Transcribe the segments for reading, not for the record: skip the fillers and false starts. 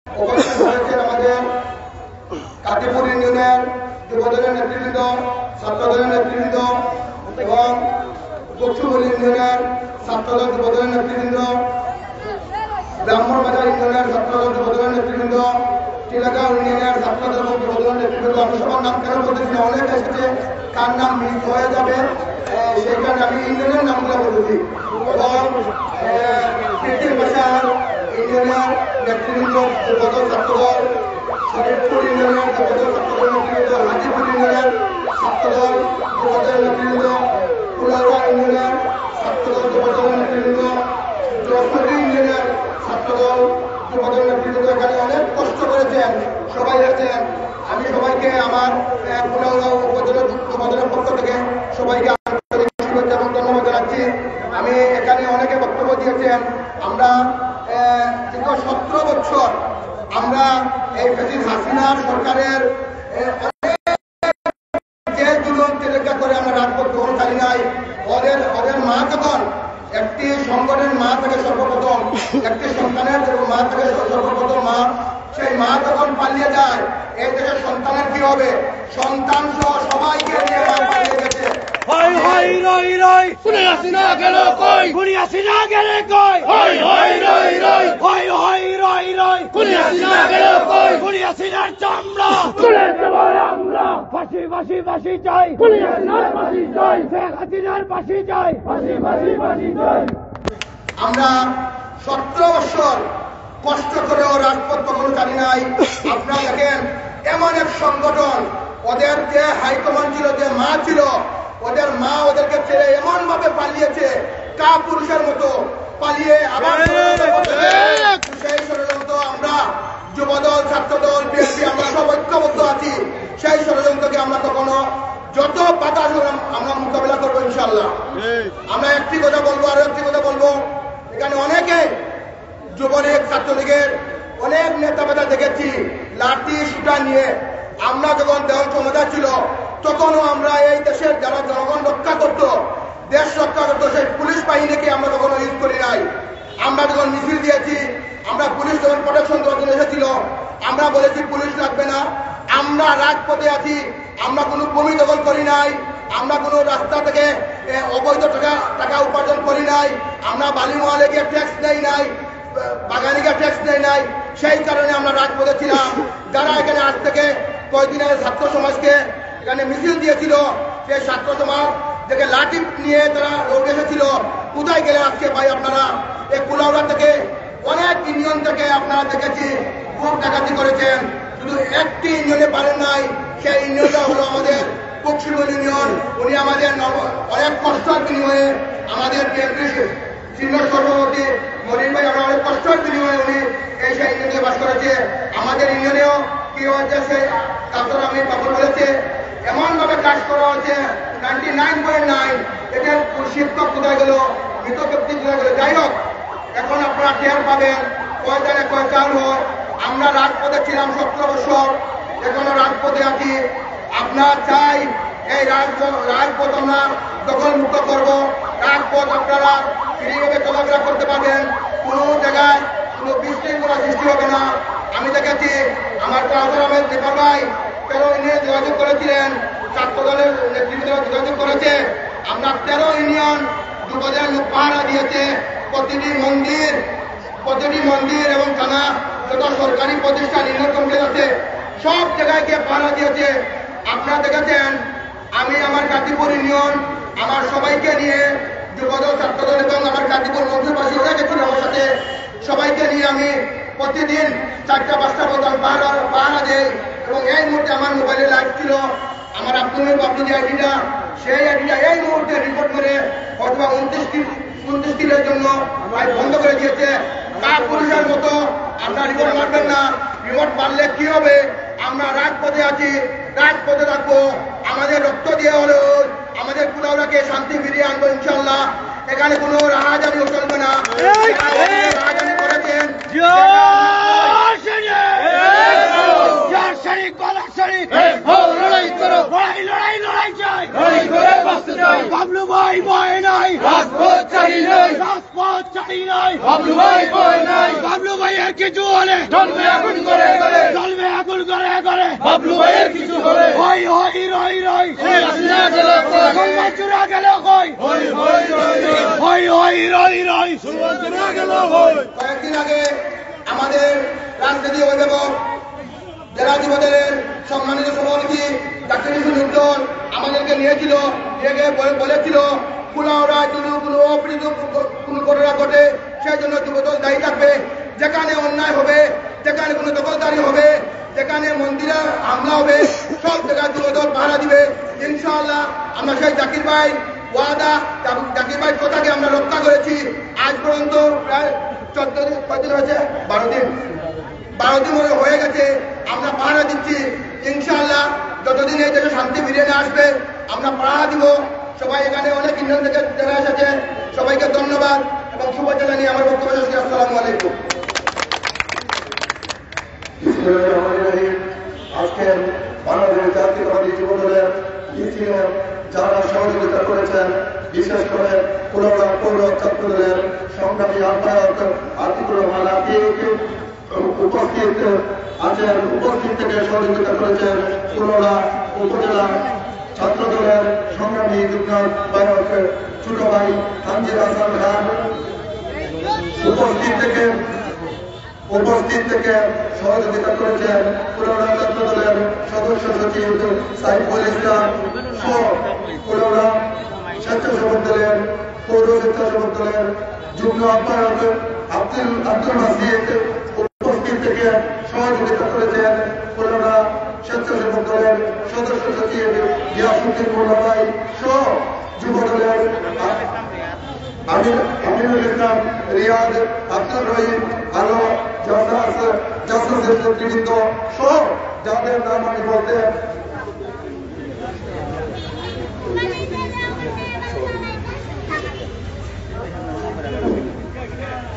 উপস্থিত হয়েছেন আমাদের কাটিপুর ইউনিয়নের যুবদলের নেতৃবৃন্দ, ছাত্রদলের নেতৃবৃন্দ এবং বক্সুবল ইউনিয়নের ছাত্রদল যুবদলের নেতৃবৃন্দ, ব্রাহ্মণবাজার ইউনিয়নের ছাত্রদল যুবদলের নেতৃবৃন্দ, টিলাগাঁও ইউনিয়নের ছাত্রদল যুবদলের নেতৃবৃন্দ। আমি সবার নাম কেন বলতেছি, অনেক এসেছে, কার নাম মিস হয়ে যাবে সেই কারণে আমি ইউনিয়নের নামগুলো বলতেছি। এবং কৃত্রিম ভাষার ইউনিয়নের নেতৃবৃন্দ, যুবদল ছাত্রদল, শরীফপুর ইউনিয়নের যুবদল ছাত্রদল নেতৃবৃন্দ, হাজিপুর ইউনিয়নের ছাত্রদল যুবদল নেতৃবৃন্দ, কুলাউড়া ইউনিয়নের ছাত্রদল যুবদল নেতৃবৃন্দ, যশোরী ইউনিয়নের ছাত্রদল যুবদল নেতৃবৃন্দ এখানে অনেক কষ্ট করেছেন, সবাই আছেন। আমি সবাইকে আমার কুলাউড়া উপজেলা যুবদলের পক্ষ থেকে সবাইকে শুভেচ্ছা এবং ধন্যবাদ জানাচ্ছি। আমি এখানে অনেকে বক্তব্য দিয়েছেন। আমরা দীর্ঘ 17 বছর আমরা এই ফ্যাসিস্ট হাসিনার সরকারের যে জুলুম তেলেকা করে আমরা রাজপথ গ্রহণ করি নাই। ওদের মা যখন একটি সংগঠনের মা থেকে সর্বপ্রথম, একটি সন্তানের মা থেকে সর্বপ্রথম মা, সেই মা যখন পালিয়ে যায়, এই দেশের সন্তানের কি হবে? সন্তান সহ সবাইকে নিয়ে মা পালিয়ে গেছে। আমরা 17 বছর কষ্ট করেও রাজপথ কখনো জানি নাই। আপনারা দেখেন, এমন এক সংগঠন, ওদের যে হাইকমান্ড ছিল, যে মা ছিল, ওদের মা ওদেরকে ছেড়ে এমন ভাবে পালিয়েছে, কা পুরুষের মতো পালিয়ে আবার সেই ষড়যন্ত্র আমরা যুবদল, ছাত্রদল, বিএনপি আমরা সব ঐক্যবদ্ধ আছি। সেই ষড়যন্ত্রকে আমরা কখনো যত বাধা আমরা মোকাবিলা করবো ইনশাল্লাহ। আমরা একটি কথা বলবো, আরো একটি কথা বলবো, এখানে অনেকে যুবলীগ, ছাত্রলীগের অনেক নেতা বেতা দেখেছি লাঠি সুটা নিয়ে। আমরা যখন দেওয়াল ক্ষমতা ছিল, তখনও আমরা এই দেশের যারা জনগণ রক্ষা করত, দেশ রক্ষা করত, সেই পুলিশ বাহিনীকে আমরা কখনো ইউজ করি নাই। আমরা যখন মিছিল দিয়েছি, আমরা পুলিশ যখন প্রোটেকশন দেওয়ার জন্য এসেছিল, আমরা বলেছি পুলিশ লাগবে না, আমরা রাজপথে আছি। আমরা কোনো ভূমি দখল করি নাই, আমরা কোনো রাস্তা থেকে অবৈধ টাকা উপার্জন করি নাই, আমরা বালি মহলে গিয়ে ট্যাক্স নেই নাই, বাগানিকে ট্যাক্স নেই নাই। সেই কারণে আমরা রাজপথে ছিলাম। যারা এখানে আজ থেকে কয়েকদিন আগে ছাত্র সমাজকে এখানে মিছিল দিয়েছিল, সেই ছাত্র সমাজ থেকে লাঠি নিয়ে তারা রোড এসেছিল, কোথায় গেলে আজকে ভাই আপনারা? এই কুলাউড়া থেকে অনেক ইউনিয়ন থেকে আপনারা দেখেছি খুব ডাকাতি করেছেন, শুধু একটি ইউনিয়নে পারেন নাই। সেই ইউনিয়নটা হলো আমাদের বক্সিবল ইউনিয়ন। উনি আমাদের অনেক কষ্টের বিনিময়ে আমাদের সিনিয়র সভাপতি মরিন ভাই, আমরা অনেক কষ্টের বিনিময়ে উনি এই সেই ইউনিয়নে বাস করেছে। আমাদের ইউনিয়নেও কি হয়েছে, সেই ডাক্তার আমি বাবুল বলেছে, এমন ভাবে কাজ করা হয়েছে 99.9। এটার শিক্ষক কোথায় গেল, মৃত ব্যক্তি কোথায় গেল? যাই হোক, এখন আপনারা টের পাবেন কয় জানে কয় চাল হয়। আমরা রাজপথে ছিলাম 17 বছর, এখনো রাজপথে আছি। আপনার চাই এই রাজপথ আমরা দখল মুক্ত করবো। রাজপথ আপনারা ফ্রিভাবে চলাফেরা করতে পারবেন, কোনো জায়গায় কোনো বিশৃঙ্খলা সৃষ্টি হবে না। আমি দেখেছি আমার ট্রাউজার আহমেদ দীপক ভাই 13 ইউনিয়নে যোগাযোগ করেছিলেন, ছাত্র দলের নেতৃত্ব যোগাযোগ করেছে। আমরা 13 ইউনিয়ন যুবদের লোক পাহারা দিয়েছে। প্রতিটি মন্দির এবং থানা, যত সরকারি প্রতিষ্ঠান, ইউনিয়ন কমিটি আছে, সব জায়গায় গিয়ে পাহারা দিয়েছে। আপনারা দেখেছেন, আমি আমার কাতিপুর ইউনিয়ন আমার সবাইকে নিয়ে, যুবদল, ছাত্রদল এবং আমার কাতিপুর মন্ত্রীবাসী হয়ে গেছিল আমার সাথে, সবাইকে নিয়ে আমি প্রতিদিন 4টা-5টা বলতাম পাহারা দেই। এবং এই মুহূর্তে আমার মোবাইলে লাইভ ছিল, আমার আব্দুল যে আইডিটা, সেই আইডিটা এই মুহূর্তে রিপোর্ট করে অথবা 29 দিনের জন্য বন্ধ করে দিয়েছে। কাক পুরুষের মতো আপনারা রিপোর্ট মারবেন না। রিপোর্ট মারলে কি হবে? আমরা রাজপথে আছি, রাজপথে থাকবো। আমাদের রক্ত দিয়ে হলেও আমাদের কুলাউড়াকে শান্তি ফিরিয়ে আনবো ইনশাল্লাহ। এখানে কোনো রাহাজানিও চলবে না। রাহাজানি করেছেন বাবলু ভাই ভয় নাই, রাজপথ চাই নাই, রাজপথ চাই নাই, বাবলু ভাই ভয় নাই, বাবলু ভাইয়ের কিছু হলে জ্বলবে আগুন করে করে জ্বলবে আগুন করে করে বাবলু ভাইয়ের কিছু হলে হই হই রই রই শেখ হাসিনা গেল কই চূড়া গেল কই হই হই রই রই হই হই রই রই সুলতানা গেল হই। কয়েকদিন আগে আমাদের রাজনীতি অভিভাবক জেলা যুবদলের সম্মানিত সভাপতি ডাক্তার সুন্দর আমাদেরকে নিয়েছিল বলেছিল কুলাওড়ায় যদি কোনো অপ্রীত কোনো ঘটনা ঘটে সেই জন্য যুবদল দায়ী থাকবে। যেখানে অন্যায় হবে, যেখানে কোনো দখলদারি হবে, যেখানে মন্দিরে হামলা হবে, সব জায়গায় যুবদল পাহারা দিবে। ইনশাআল্লাহ আমরা সেই জাকির ভাই ওয়াদা, জাকির ভাই কথাকে আমরা রক্ষা করেছি। আজ পর্যন্ত প্রায় 14 দিন, কয়দিন হয়েছে? 12 দিন হয়ে গেছে। আমরা পাহারা দিচ্ছি। ইনশাআল্লাহ যতদিন এই দেশে শান্তি ফিরিয়ে নিয়ে আসবে আমরা পাহারা দিব। সবাই এখানে অনেক ইন্ডিয়ান থেকে যারা এসেছে সবাইকে ধন্যবাদ এবং শুভেচ্ছা জানিয়ে আমার বক্তব্য শেষ করছি। আসসালামু আলাইকুম। আজকের বাংলাদেশ জাতীয়তাবাদী যুবদলের মিছিলে যারা সহযোগিতা করেছেন, বিশেষ করে কুলাউড়া পৌর ছাত্রদলের সংগ্রামী আহ্বায়ক আতিকুর রহমান আতিক উপস্থিত আছেন। উপস্থিত থেকে সহযোগিতা করেছেন কুলাউড়া উপজেলা ছাত্রদলের সংগ্রামী যুগ্ম আহ্বায়ক ছোট ভাই তানজির হাসান খান। উপস্থিত থেকে সহযোগিতা করেছেন কুলাউড়া ছাত্রদলের সদস্য সচিব সাইফুল ইসলাম সহ কুলাউড়া স্বেচ্ছাসেবক দলের পৌর স্বেচ্ছাসেবক দলের যুগ্ম আহ্বায়ক আব্দুল মাসিদ। উপস্থিত থেকে সহযোগিতা করেছেন কুলাউড়া স্বেচ্ছাসেবক দলের সদস্য সচিব গিয়াসউদ্দিন মোল্লা ভাই সহ যুব দলের আমিনুল ইসলাম রিয়াদ, আব্দুর রহিম আলো, জাসাসের নেতৃবৃন্দ সহ যাদের নাম আমি বলতে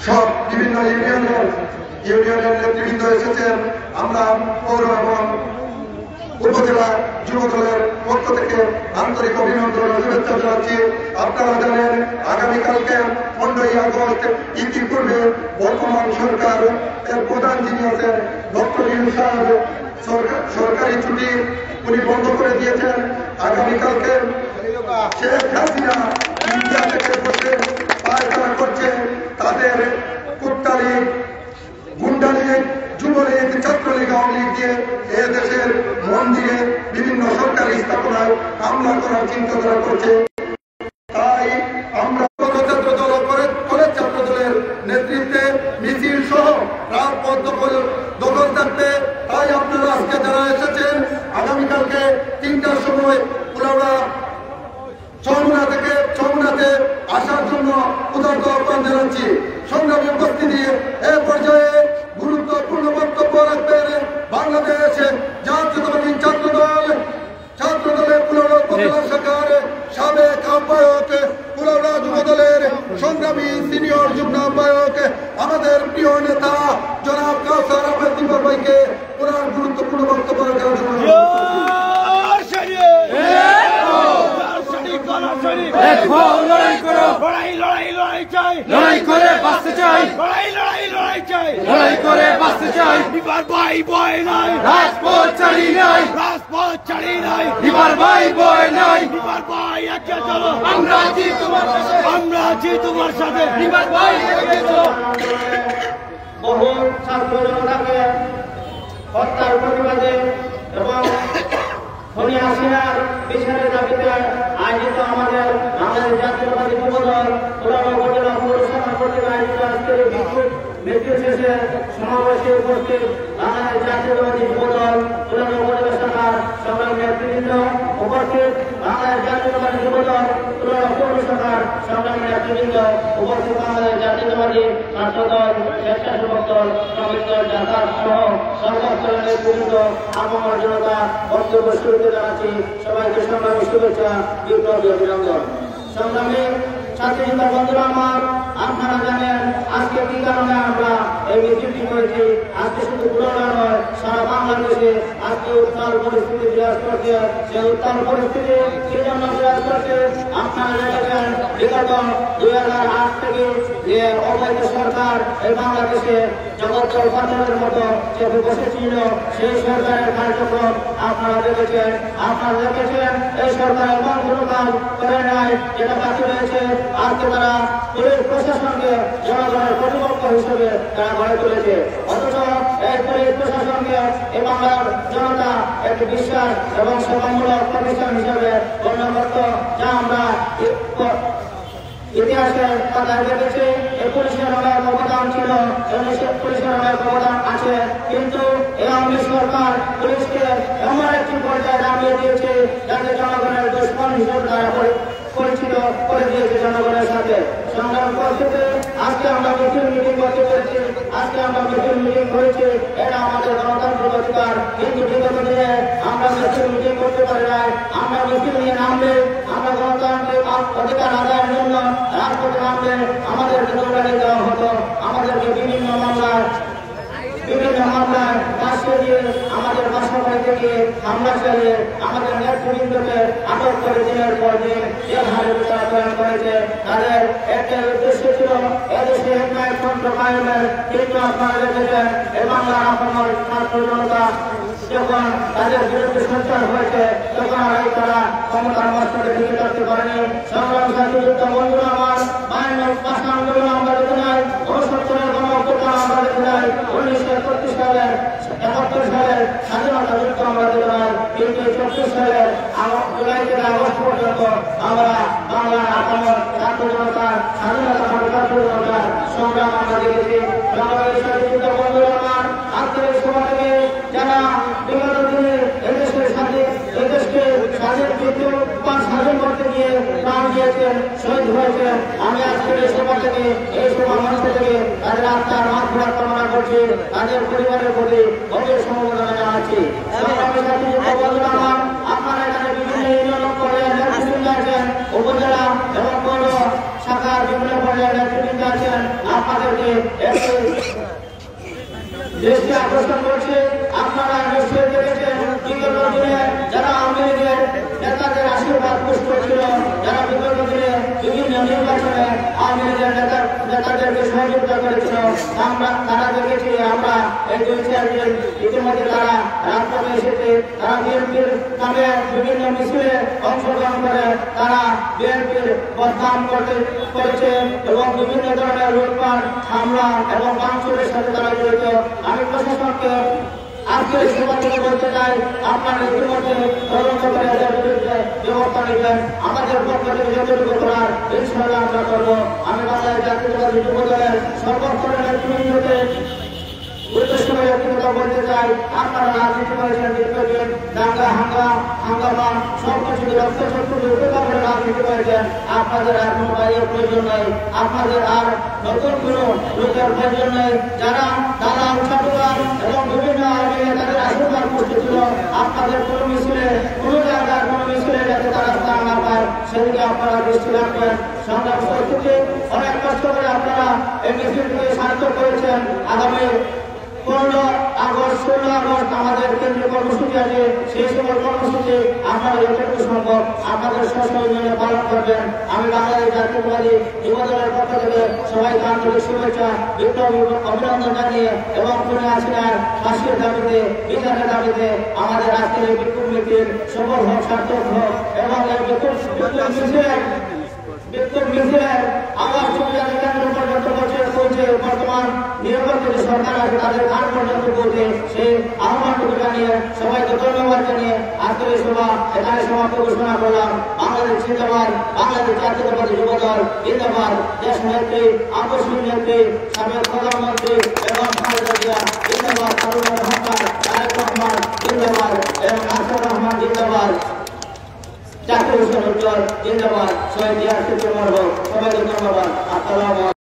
সব বিভিন্ন ইউনিয়নের নেতৃবৃন্দ এসেছেন। আমরা পৌর এবং উপজেলা যুবদলের পক্ষ থেকে আন্তরিক অভিনন্দন ও শুভেচ্ছা জানাচ্ছি। আপনারা জানেন আগামীকালকে 15ই আগস্ট ইতিপূর্বে বর্তমান সরকার এর প্রধান যিনি আছেন ডক্টর ইউনূস সাহেব সরকারি ছুটি উনি বন্ধ করে দিয়েছেন। আগামীকালকে শেখ হাসিনা ইন্ডিয়া থেকে বসে পায়খানা করছে। তাদের কুট্টালীগ, গুন্ডালীগ, যুবলীগ, ছাত্রলীগ, আওয়ামী লীগ দিয়ে এ দেশের মন্দিরে বিভিন্ন সরকারি স্থাপনায় হামলা করার চিন্তাধারা করছে। তাই আমরা ছাত্রদল কলেজ ছাত্রদলের নেতৃত্বে মিছিল সহ রাজপথ দখল থাকবে। তাই আপনারা আজকে যারা এসেছেন আগামীকালকে 3টার সময় কুলাউড়া চৌমুনাতে আসার জন্য উদারত আহ্বান জানাচ্ছি। সংগ্রামী উপস্থিতি এ পর্যায়ে গুরুত্বপূর্ণ বক্তব্য রাখবেন বাংলাদেশ জাতীয়তাবাদী ছাত্রদলের কুলাউড়া উপজেলা শাখার সাবেক আহ্বায়ক, কুলাউড়া যুবদলের সংগ্রামী সিনিয়র যুগ্ম আহ্বায়ক, আমাদের প্রিয় নেতা জনাব কাউসার আহমেদ দিপক ভাইকে ওনার গুরুত্বপূর্ণ বক্তব্য রাখার জন্য লড়াই চাই, লড়াই করে বাঁচতে চাই, লড়াই চাই, লড়াই করে বাঁচতে চাই। বিবার ভাই বয় নাই, রাজপথ ছাড়ি নাই, রাজপথ ছাড়ি নাই। বিবার ভাই বয় নাই, বিবার ভাই একে চলো, আমরা আছি তোমার সাথে, আমরা আছি তোমার সাথে। বিবার ভাই একে চলো। বহু ছাত্র জনতাকে হত্যার প্রতিবাদে এবং খনি হাসিনার বিচারের দাবিতে আয়োজিত আমাদের বাংলাদেশ জাতীয়তাবাদী যুবদল কুলাউড়া উপজেলা পৌরসভা কর্তৃক আয়োজিত আজকের বিক্ষোভ মৃত্যু শেষে সমাবেশে উপস্থিত বাংলাদেশ জাতীয়তাবাদী যুবদল কুলাউড়া উপজেলা শাখার সংগ্রামী নেতৃবৃন্দ, উপস্থিত বাংলাদেশ জাতীয়তাবাদী যুবদল কুলাউড়া পৌর শাখার সংগ্রামী নেতৃবৃন্দ, উপস্থিত বাংলাদেশ জাতীয়তাবাদী ছাত্রদল, স্বেচ্ছাসেবক দল, শ্রমিক দল, জাকাত সহ সর্বস্তরের নেতৃবৃন্দ, আমার জনতা বক্তব্য শুরুতে জানাচ্ছি সবাইকে সংগ্রামী শুভেচ্ছা, বিপ্লবী অভিনন্দন। সংগ্রামী ছাত্রীরা বন্ধুরা আমার, আপনারা জানেন আজকে কি কারণে আমরা এই মিছিলটি করেছি। আজকে শুধু কুলাউড়া নয়, সারা বাংলা বাংলাদেশে আজকে উত্তাল পরিস্থিতি বিরাজ করছে। সেই উত্তাল পরিস্থিতি কি জন্য বিরাজ করছে? আপনারা দেখেছেন বিগত 2008 থেকে যে অবৈধ সরকার এই বাংলাদেশে জগৎজল পাথরের মতো চেপে বসেছিল, সেই সরকারের কার্যক্রম আপনারা দেখেছেন। এই সরকার এমন কোনো কাজ করে নাই যেটা বাকি রয়েছে। আজকে তারা পুলিশ প্রশাসনকে জনগণের প্রতিপক্ষ হিসেবে তারা গড়ে তুলেছে। অথচ এই পুলিশ প্রশাসনকে এই বাংলার জনতা একটি বিশ্বাস এবং সেবামূলক প্রতিষ্ঠান হিসেবে গণ্য করত, যা আমরা ইতিহাসের পাতায় দেখেছি। এই পুলিশের অনেক অবদান ছিল, পুলিশের অনেক অবদান আছে, কিন্তু এই আওয়ামী সরকার পুলিশকে এমন একটি পর্যায়ে নামিয়ে দিয়েছে যাতে জনগণের দুশ্মন হিসেবে তারা পরিচিত করে দিয়েছে জনগণের সাথে। সংগ্রাম পরিস্থিতি আজকে আমরা মিটিং করতে পেরেছি, আজকে আমরা মিটিং করেছি, এটা আমাদের গণতান্ত্রিক অধিকার। কিন্তু বিগত দিনে আমরা মিটিং করতে পারি নাই। আমরা মিটিং নিয়ে নামলে, আমরা গণতান্ত্রিক অধিকার আদায়ের জন্য রাজপথে নামলে আমাদেরকে দৌড়ানি দেওয়া হতো, আমাদেরকে বিভিন্ন মামলায় ফাঁসিয়ে দিয়ে আমাদের বাসা বাড়িতে গিয়ে হামলা চালিয়ে আমাদের নেতৃবৃন্দকে আটক করে দিনের পর দিন জেল হাজতে প্রেরণ করেছে। তাদের একটা উদ্দেশ্য ছিল এদেশে একমাত্র কায়েমের। কিন্তু আপনারা দেখেছেন এই বাংলার আপনার ছাত্র জনতা যখন তাদের বিরুদ্ধে সঞ্চার হয়েছে তখন আর তারা ক্ষমতার মস্তকে টিকে থাকতে পারেনি। সংগ্রাম সাথী যুদ্ধ বন্ধুরা আমার, 52 আন্দোলন আমরা দেখে নাই, 69 গণঅভ্যুত্থান আমরা দেখে নাই, 1931 সালের 71 সালের স্বাধীনতা যুদ্ধ আমরা দেখে নাই, কিন্তু 24 সালের জুলাই থেকে আগস্ট পর্যন্ত আমরা বাংলার আপামর ছাত্র জনতার স্বাধীনতা ছাত্র জনতার সংগ্রাম আমরা দেখেছি। বাংলাদেশ সাথী যুদ্ধ বন্ধুরা আমার, আজকের এই সময় থেকে যারা বিগত দিনে এদেশকে স্বাধীন কিন্তু স্বাধীন করতে গিয়ে প্রাণ দিয়েছেন, শহীদ হয়েছেন, আমি আজকের এই সময় থেকে এই সময় মঞ্চ থেকে তাদের আত্মার মাগফিরাত কামনা করছি, তাদের পরিবারের প্রতি গভীর সমবেদনা জানাচ্ছি। আপনারা এখানে বিভিন্ন ইউনিয়ন পর্যায়ের নেতৃবৃন্দ আছেন, উপজেলা এবং পৌর শাখার বিভিন্ন পর্যায়ের নেতৃবৃন্দ আছেন, আপনাদেরকে একটি দৃষ্টি আকর্ষণ করছে। আপনারা নিশ্চয়ই দেখেছেন বিগত দিনে যারা আওয়ামী লীগের নেতাদের আশীর্বাদ পুষ্ট ছিল, যারা বিগত দিনে বিভিন্ন নির্বাচনে আওয়ামী লীগের নেতাদেরকে সহযোগিতা করেছিল, তারা দেখেছি আমরা এই 2-4 দিন ইতিমধ্যে তারা রাজপথে এসেছে। তারা বিএনপির নামে বিভিন্ন মিছিলে অংশগ্রহণ করে তারা বিএনপির বদনাম করেছে এবং বিভিন্ন ধরনের লুটপাট, হামলা এবং ভাঙচুরের সাথে তারা জড়িত। আমি প্রশাসনকে আজকের সময় থেকে বলতে চাই, আপনারা ইতিমধ্যে তদন্ত করে এদের বিরুদ্ধে ব্যবস্থা নেবেন। আমাদের পক্ষ থেকে যতটুকু করার ইনশাআল্লাহ আমরা করবো। আমি বাংলাদেশ জাতীয়তাবাদী যুব দলের সর্বস্তরের নেতৃবৃন্দকে উদ্দেশ্য করে একটি কথা বলতে চাই, আপনারা রাজনীতি করেছেন দীর্ঘদিন, দাঙ্গা হাঙ্গামা সবকিছু রক্তচক্ষুকে উপেক্ষা করে রাজনীতি করেছেন। আপনাদের আর কোনো বাইরের প্রয়োজন নেই, আপনাদের আর নতুন কোনো লোকের প্রয়োজন নেই। যারা দালাল ছাত্রদল এবং বিভিন্ন আওয়ামী নেতাদের আশীর্বাদ করতেছিল, আপনাদের কোনো মিছিলে কোনো জায়গার কোনো মিছিলে যাতে তারা স্থান না পায় সেদিকে আপনারা দৃষ্টি রাখবেন। সংগ্রাম পরিস্থিতি অনেক কষ্ট করে আপনারা এই মিছিলকে সার্থক করেছেন। আগামী 15 আগস্ট 16 আগস্ট আমাদের কেন্দ্রীয় কর্মসূচি আছে, সেই সকল কর্মসূচি আপনারা যতটুকু সম্ভব আপনাদের সশরীরে পালন করবেন। আমি বাংলাদেশ জাতীয়তাবাদী যুব দলের পক্ষ থেকে সবাইকে আন্তরিক শুভেচ্ছা অভিনন্দন জানিয়ে এবং খুনি হাসিনার ফাঁসির দাবিতে, বিচারের দাবিতে আমাদের আজকের এই বিক্ষোভ মিছিল সফল হোক, সার্থক হোক এবং এই বিক্ষোভ মিছিলের আবার সুবিধাকে কেন্দ্র পর্যন্ত পৌঁছে বর্তমান নিরপেক্ষ সরকার আছে তাদের কান পর্যন্ত পৌঁছে সেই আহ্বানটুকু জানিয়ে সবাইকে ধন্যবাদ জানিয়ে আজকের এই সভা এখানে সমাপ্ত ঘোষণা করলাম। বাংলাদেশ জিন্দাবাদ, বাংলাদেশ জাতীয়তাবাদী যুব দল জিন্দাবাদ, দেশ নেত্রী, আকস্মিক নেত্রী, সাবেক প্রধানমন্ত্রী এবং খালেদা জিয়া জিন্দাবাদ, তারেক রহমান জিন্দাবাদ এবং আশরাফুর রহমান জিন্দাবাদ, জাতীয় উজ্জ্বল জিন্দাবাদ, শহীদ জিয়ার সবাইকে ধন্যবাদ। আসসালামু আলাইকুম।